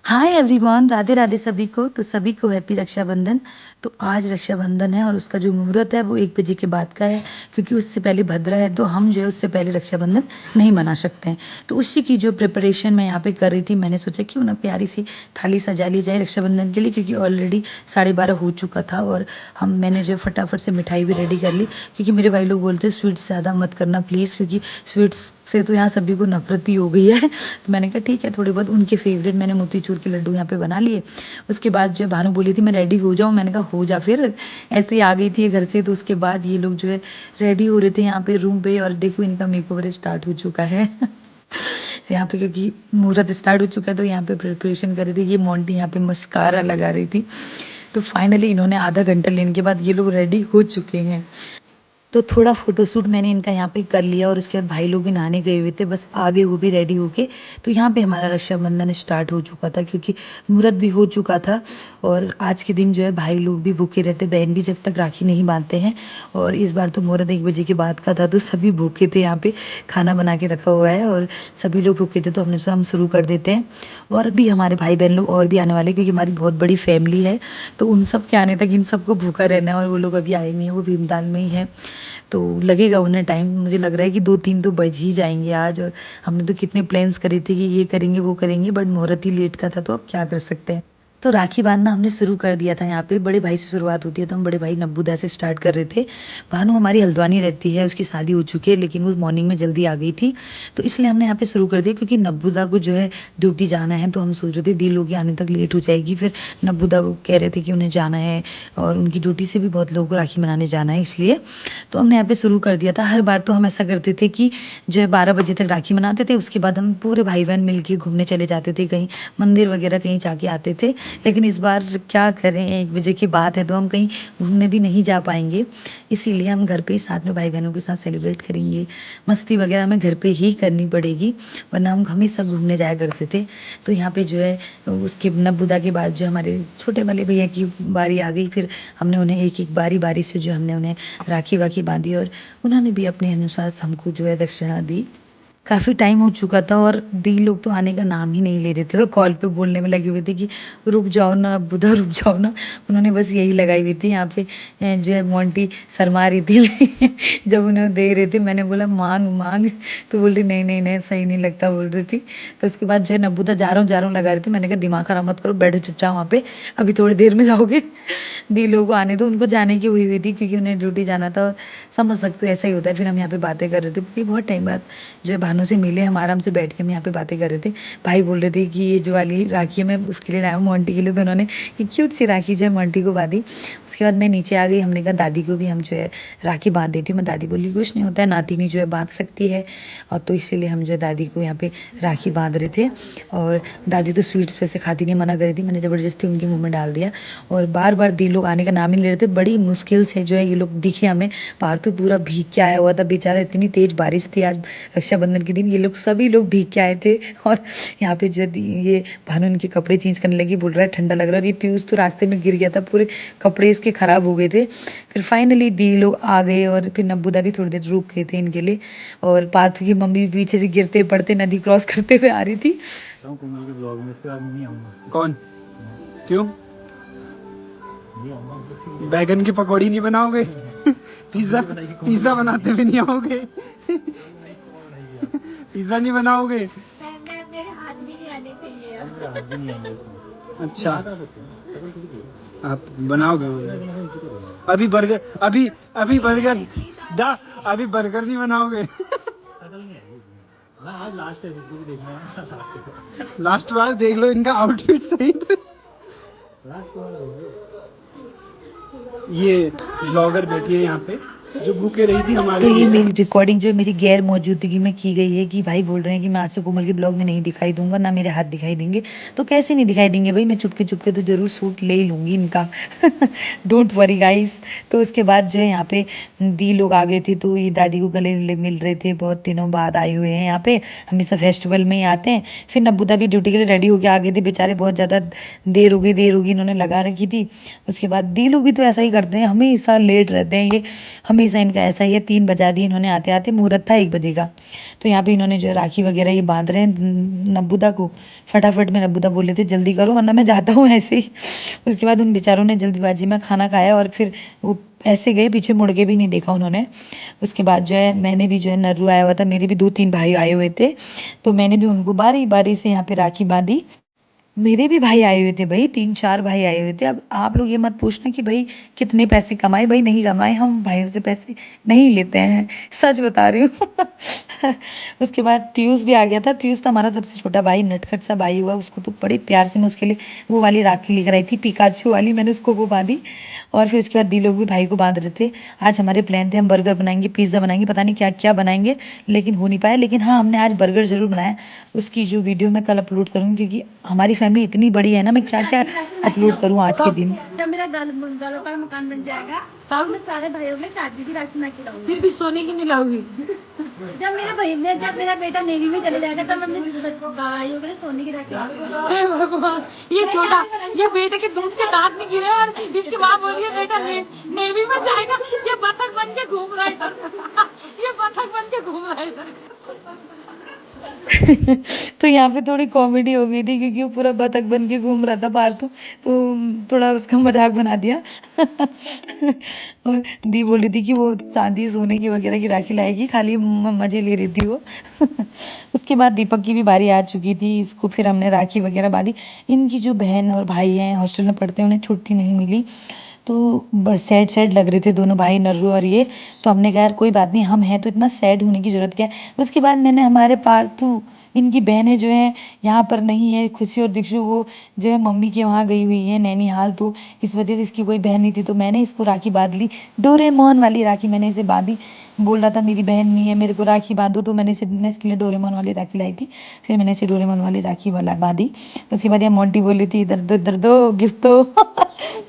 Hi everyone, Radhe Radhe सभी को। तो सभी को हैप्पी रक्षाबंधन। तो आज रक्षाबंधन है और उसका जो मुहूर्त है वो 1 बजे के बाद का है, क्योंकि उससे पहले भद्रा है तो हम जो है उससे पहले रक्षाबंधन नहीं मना सकते हैं। तो उसी की जो प्रिपरेशन मैं यहाँ पे कर रही थी, मैंने सोचा क्यों ना प्यारी सी थाली सजा ली जाए रक्षाबंधन के लिए, क्योंकि ऑलरेडी 12:30 हो चुका था। और मैंने जो फटाफट से मिठाई भी रेडी कर ली, क्योंकि मेरे भाई लोग बोलते हैं स्वीट्स ज़्यादा मत करना प्लीज़, क्योंकि स्वीट्स से तो यहाँ सभी को नफरत ही हो गई है। तो मैंने कहा ठीक है, थोड़े बहुत उनके फेवरेट मैंने मोतीचूर के लड्डू यहाँ पे बना लिए। उसके बाद जो है भानु बोली थी मैं रेडी हो जाऊँ, मैंने कहा हो जा फिर। ऐसे ही आ गई थी घर से। तो उसके बाद ये लोग जो है रेडी हो रहे थे यहाँ पे रूम पे, और देखो इनका मेकओवर स्टार्ट हो चुका है। यहाँ पे क्योंकि मुहूर्त स्टार्ट हो चुका है तो यहाँ पे प्रिपरेशन कर रही थी। ये मोंटी यहाँ पे मस्कारा लगा रही थी। तो फाइनली इन्होंने आधा घंटा लेने के बाद ये लोग रेडी हो चुके हैं। तो थोड़ा फोटोशूट मैंने इनका यहाँ पे कर लिया, और उसके बाद भाई लोग भी नहाने गए हुए थे, बस आगे वो भी रेडी होके। तो यहाँ पे हमारा रक्षाबंधन स्टार्ट हो चुका था, क्योंकि मुहूर्त भी हो चुका था। और आज के दिन जो है भाई लोग भी भूखे रहते, बहन भी जब तक राखी नहीं बांधते हैं। और इस बार तो मुहूर्त 1 बजे के बाद का था, तो सभी भूखे थे। यहाँ पे खाना बना के रखा हुआ है और सभी लोग भूखे थे, तो हमने सोचा हम शुरू कर देते हैं। और भी हमारे भाई बहन लोग और भी आने वाले, क्योंकि हमारी बहुत बड़ी फैमिली है। तो उन सब के आने तक इन सबको भूखा रहना है, और वो लोग अभी आए नहीं है, वो भीमताल में ही है। तो लगेगा उन्हें टाइम, मुझे लग रहा है कि 2-3 तो बज ही जाएंगे आज। और हमने तो कितने प्लान्स करे थे कि ये करेंगे वो करेंगे, बट मुहूर्त ही लेट का था, तो अब क्या कर सकते हैं। तो राखी बांधना हमने शुरू कर दिया था। यहाँ पे बड़े भाई से शुरुआत होती है, तो हम बड़े भाई नब्बूदा से स्टार्ट कर रहे थे। भानु हमारी हल्द्वानी रहती है, उसकी शादी हो चुकी है, लेकिन वो मॉर्निंग में जल्दी आ गई थी, तो इसलिए हमने यहाँ पे शुरू कर दिया। क्योंकि नब्बूदा को जो है ड्यूटी जाना है, तो हम सोच रहे थे दी लोग आने तक लेट हो जाएगी। फिर नब्बूदा को कह रहे थे कि उन्हें जाना है, और उनकी ड्यूटी से भी बहुत लोगों को राखी मनाने जाना है, इसलिए तो हमने यहाँ पे शुरू कर दिया था। हर बार तो हम ऐसा करते थे कि जो है 12 बजे तक राखी मनाते थे, उसके बाद हम पूरे भाई बहन मिलके घूमने चले जाते थे, कहीं मंदिर वगैरह कहीं जाके आते थे। लेकिन इस बार क्या करें, 1 बजे की बात है, तो हम कहीं घूमने भी नहीं जा पाएंगे। इसीलिए हम घर पे ही साथ में भाई बहनों के साथ सेलिब्रेट करेंगे। मस्ती वगैरह हमें घर पे ही करनी पड़ेगी, वरना हम हमेशा घूमने जाया करते थे। तो यहाँ पे जो है उसके नब्बुदा के बाद जो हमारे छोटे वाले भैया की बारी आ गई, फिर हमने उन्हें एक एक बारी बारी से जो हमने उन्हें राखी वाखी बांधी, और उन्होंने भी अपने अनुसार हमको जो है दक्षिणा दी। काफ़ी टाइम हो चुका था, और दी लोग तो आने का नाम ही नहीं ले रहे थे, और कॉल पे बोलने में लगे हुए थे कि रुक जाओ ना बुधा, रुक जाओ ना। उन्होंने बस यही लगाई हुई थी। यहाँ पे जो है मोंटी शर्मा रही थी। जब उन्हें दे रहे थे, मैंने बोला मांग मांग, तो बोल रही नहीं नहीं नहीं सही नहीं लगता, बोल रही थी। तो उसके बाद जो है नब्बूदा जा रहा हूँ लगा रही थी। मैंने कहा दिमाग खराब मत करो, बैठो चुपचाप वहाँ पे, अभी थोड़ी देर में जाओगे। दी लोगों को आने दो, उनको जाने की हुई थी, क्योंकि उन्हें ड्यूटी जाना था। समझ सकते हो, ऐसा ही होता है। फिर हम यहाँ पे बातें कर रहे थे, क्योंकि बहुत टाइम बाद जो है भानु से मिले, हम आराम से बैठ के हम यहाँ पे बातें कर रहे थे। भाई बोल रहे थे कि ये जो वाली राखी है मैं उसके लिए लाया हूँ, मोंटी के लिए। तो उन्होंने ये क्यूट सी राखी जो है मोंटी को बांधी। उसके बाद मैं नीचे आ गई, हमने कहा दादी को भी हम जो है राखी बांध देती हूँ। मैं दादी बोली कुछ नहीं होता है, नातिनी जो है बांध सकती है। और तो इसीलिए हम जो है दादी को यहाँ पे राखी बांध रहे थे। और दादी तो स्वीट्स वैसे खाती नहीं, मना करी थी, मैंने ज़बरदस्ती उनके मुँह में डाल दिया। और बार बार दी लोग आने का नाम ही ले रहे थे। बड़ी मुश्किल से जो है ये लोग दिखे हमें। बाहर तो पूरा भीग के आया हुआ था बेचारा, इतनी तेज बारिश थी आज रक्षाबंधन के दिन। ये लोग सभी लोग भीग के आए थे। और यहाँ पे जो ये भानु इनके कपड़े चेंज करने लगी, बोल रहा है ठंडा लग रहा है। और ये पीयूष तो रास्ते में गिर गया था, पूरे कपड़े इसके खराब हो गए थे। फिर फाइनली दी लोग आ गए, और फिर नब्बूदा भी थोड़ी देर रुक गए थे इनके लिए। और पार्थू की मम्मी भी पीछे से गिरते पड़ते नदी क्रॉस करते हुए आ रही थी। कौन? क्यों? बैगन की पकौड़ी नहीं बनाओगे? पिज्जा पिज्जा बनाते भी नहीं आओगे? पिज्जा नहीं बनाओगे? मेरे हाथ भी नहीं आने चाहिए। अच्छा, आप बनाओगे? अभी बर्गर अभी बर्गर अभी बर्गर नहीं बनाओगे? लास्ट बार देख लो इनका आउटफिट सही था। ये ब्लॉगर बैठी है यहाँ पे, जो भूखे रही थी हमारे तो ये लिए। मेरी रिकॉर्डिंग जो है मेरी गैर मौजूदगी में की गई है, कि भाई बोल रहे हैं कि मैं आज से कोमल के ब्लॉग में नहीं दिखाई दूंगा, ना मेरे हाथ दिखाई देंगे। तो कैसे नहीं दिखाई देंगे भाई, मैं चुपके चुपके तो जरूर सूट ले ही लूंगी इनका। Don't worry guys. तो उसके बाद जो है यहाँ पे दी लोग आ गए थे, तो ये दादी को गले मिल रहे थे, बहुत दिनों बाद आए हुए हैं यहाँ पे, हमेशा फेस्टिवल में ही आते हैं। फिर नब्बूदा भी ड्यूटी के लिए रेडी होके आ गए थे बेचारे, बहुत ज़्यादा देर होगी इन्होंने लगा रखी थी। उसके बाद दी लोग भी तो ऐसा ही करते हैं, हमेशा लेट रहते हैं ये, हमेशा हमेशा इनका ऐसा ही है, 3 बजा दिए इन्होंने आते आते, मुहूर्त था 1 बजे का। तो यहाँ पे इन्होंने जो है राखी वगैरह ये बांध रहे हैं नब्बुदा को। फटाफट में नब्बुदा बोल रहे थे जल्दी करो वरना मैं जाता हूँ ऐसे ही। उसके बाद उन बेचारों ने जल्दीबाजी में खाना खाया और फिर वो ऐसे गए, पीछे मुड़ के भी नहीं देखा उन्होंने। उसके बाद जो है मैंने भी जो है, नर्रू आया हुआ था, मेरे भी 2-3 भाई आए हुए थे, तो मैंने भी उनको बारी बारी से यहाँ पे राखी बांधी। मेरे भी भाई आए हुए थे भाई, 3-4 भाई आए हुए थे। अब आप लोग ये मत पूछना कि भाई कितने पैसे कमाए, भाई नहीं कमाए, हम भाइयों से पैसे नहीं लेते हैं, सच बता रही हूँ। उसके बाद पीयूष भी आ गया था। पीयूष तो हमारा सबसे छोटा भाई, नटखट सा भाई हुआ, उसको तो बड़े प्यार से मैं उसके लिए वो वाली राखी लेकर आई थी, पिकाचू वाली, मैंने उसको वो बांधी। और फिर उसके बाद दी लोग भी भाई को बांध रहे थे। आज हमारे प्लान थे हम बर्गर बनाएंगे, पिज़्ज़ा बनाएंगे, पता नहीं क्या क्या बनाएंगे, लेकिन हो नहीं पाया। लेकिन हाँ, हमने आज बर्गर ज़रूर बनाया। उसकी जो वीडियो मैं कल अपलोड करूँगी, क्योंकि हमारी फैमिली इतनी बड़ी है ना, मैं क्या क्या अपलोड करूँ आज के दिन। जब मेरा गालों का मकान बन जाएगा तब मैं सारे भाइयों में शादी की राखी ना खिलाऊंगी, फिर भी सोने की नहीं लाऊंगी। जब मेरा बेटा नेवी में चले जाएगा तब मैं अपने भाइयों के लिए सोने की राखी लाऊंगी। हे भगवान, ये छोटा, ये बेटे के दूध के दांत नहीं गिरे और इसकी माँ बोल रही है बेटा नेवी में जाएगा, ये बतख बन के घूम रहा है इधर। ये बतख बन के घूम रहा है इधर। तो यहाँ पे थोड़ी कॉमेडी हो गई थी, क्योंकि वो पूरा बतख बन के घूम रहा था पार्थू, तो थोड़ा उसका मजाक बना दिया। और दी बोल रही थी कि वो चांदी सोने की वगैरह की राखी लाएगी, खाली मजे ले रही थी वो। उसके बाद दीपक की भी बारी आ चुकी थी, इसको फिर हमने राखी वगैरह बांधी। इनकी जो बहन और भाई हैं हॉस्टल में पढ़ते हैं, उन्हें छुट्टी नहीं मिली, तो सैड सैड लग रहे थे दोनों भाई, नर्रू और ये। तो हमने कहा यार कोई बात नहीं, हम हैं तो इतना सैड होने की ज़रूरत क्या है। उसके बाद मैंने हमारे पार्थू, इनकी बहनें जो हैं यहाँ पर नहीं है, खुशी और दीक्षु, वो जो है मम्मी के वहाँ गई हुई है नैनीहाल, तो इस वजह से इसकी कोई बहन नहीं थी, तो मैंने इसको राखी बांध ली। डोरेमोन वाली राखी मैंने इसे बांधी। बोल रहा था मेरी बहन नहीं है, मेरे को राखी बांधो, तो मैं इसके लिए डोरेमोन वाली राखी लाई थी। फिर मैंने इसे डोरेमोन वाली राखी वाला बांधी। उसके बाद ये मोंटी बोली थी इधर दो गिफ्ट दो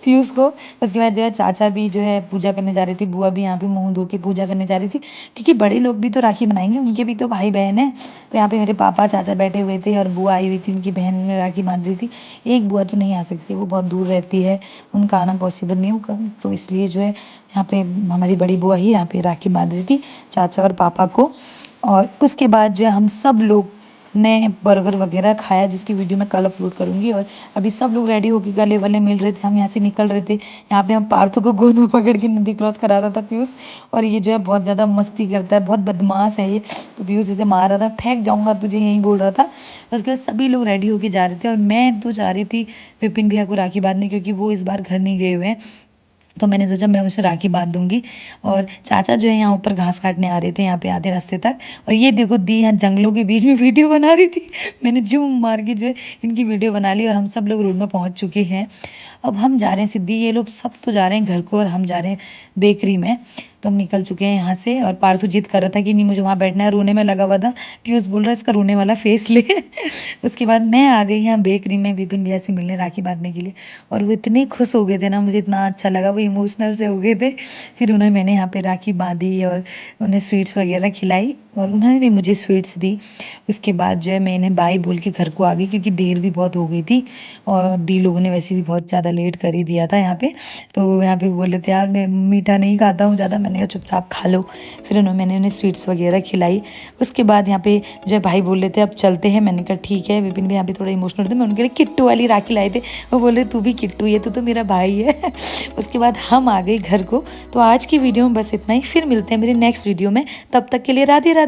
पीयूष को। उसके बाद जो है चाचा भी जो है पूजा करने जा रही थी, बुआ भी यहाँ पे मुंह धो के पूजा करने जा रही थी, क्योंकि बड़े लोग भी तो राखी बनाएंगे, उनके भी तो भाई बहन है। तो यहाँ पे मेरे पापा चाचा बैठे हुए थे और बुआ आई हुई थी, उनकी बहन में राखी बांध रही थी। एक बुआ तो नहीं आ सकती, वो बहुत दूर रहती है, उनका आना पॉसिबल नहीं होगा, तो इसलिए जो है यहाँ पे हमारी बड़ी बुआ ही यहाँ पे राखी बांध रही थी चाचा और पापा को। और उसके बाद जो है हम सब लोग ने बर्गर वगैरह खाया, जिसकी वीडियो मैं कल अपलोड करूंगी। और अभी सब लोग रेडी होकर गले वले मिल रहे थे, हम यहाँ से निकल रहे थे। यहाँ पे हम पार्थू को गोद में पकड़ के नदी क्रॉस करा रहा था पीयूष, और ये जो है बहुत ज़्यादा मस्ती करता है, बहुत बदमाश है ये, तो पीयूष इसे मार रहा था, फेंक जाऊंगा तुझे, यही बोल रहा था। उसके बाद सभी लोग रेडी होके जा रहे थे, और मैं तो जा रही थी विपिन भैया को राखी बांधने, क्योंकि वो इस बार घर नहीं गए हुए हैं, तो मैंने सोचा मैं उसे राखी बांध दूंगी। और चाचा जो है यहाँ ऊपर घास काटने आ रहे थे, यहाँ पे आधे रास्ते तक, और ये देखो दी यहाँ जंगलों के बीच में वीडियो बना रही थी। मैंने जूम मार के जो है इनकी वीडियो बना ली, और हम सब लोग रोड में पहुँच चुके हैं। अब हम जा रहे हैं सिद्धि, ये लोग सब तो जा रहे हैं घर को, और हम जा रहे हैं बेकरी में। तो हम निकल चुके हैं यहाँ से, और पार्थू जिद कर रहा था कि नहीं मुझे वहाँ बैठना है, रोने में लगा हुआ था। पीयूष बोल रहा है इसका रोने वाला फेस ले। उसके बाद मैं आ गई यहाँ बेकरी में विपिन भैया से मिलने, राखी बांधने के लिए, और वो इतने खुश हो गए थे ना, मुझे इतना अच्छा लगा, वो इमोशनल से हो गए थे। फिर मैंने यहाँ पे राखी बांधी और उन्हें स्वीट्स वगैरह खिलाई, और उन्होंने भी मुझे स्वीट्स दी। उसके बाद जो है मैं इन्हें बाय बोल के घर को आ गई, क्योंकि देर भी बहुत हो गई थी, और दी लोगों ने वैसे भी बहुत ज़्यादा लेट कर ही दिया था यहाँ पे। तो यहाँ पे बोले थे यार मैं मीठा नहीं खाता हूँ ज़्यादा, मैंने कहा चुपचाप खा लो। फिर मैंने उन्हें स्वीट्स वगैरह खिलाई। उसके बाद यहाँ पे जो है भाई बोल रहे थे अब चलते हैं, मैंने कहा ठीक है। विपिन भी यहाँ पे थोड़ा इमोशनल थे, मैं उनके लिए किट्टू वाली राखी लाए थे, वो बोल रहे तू भी किट्टू है, तू तो मेरा भाई है। उसके बाद हम आ गए घर को। तो आज की वीडियो में बस इतना ही, फिर मिलते हैं मेरी नेक्स्ट वीडियो में, तब तक के लिए राधे राधे।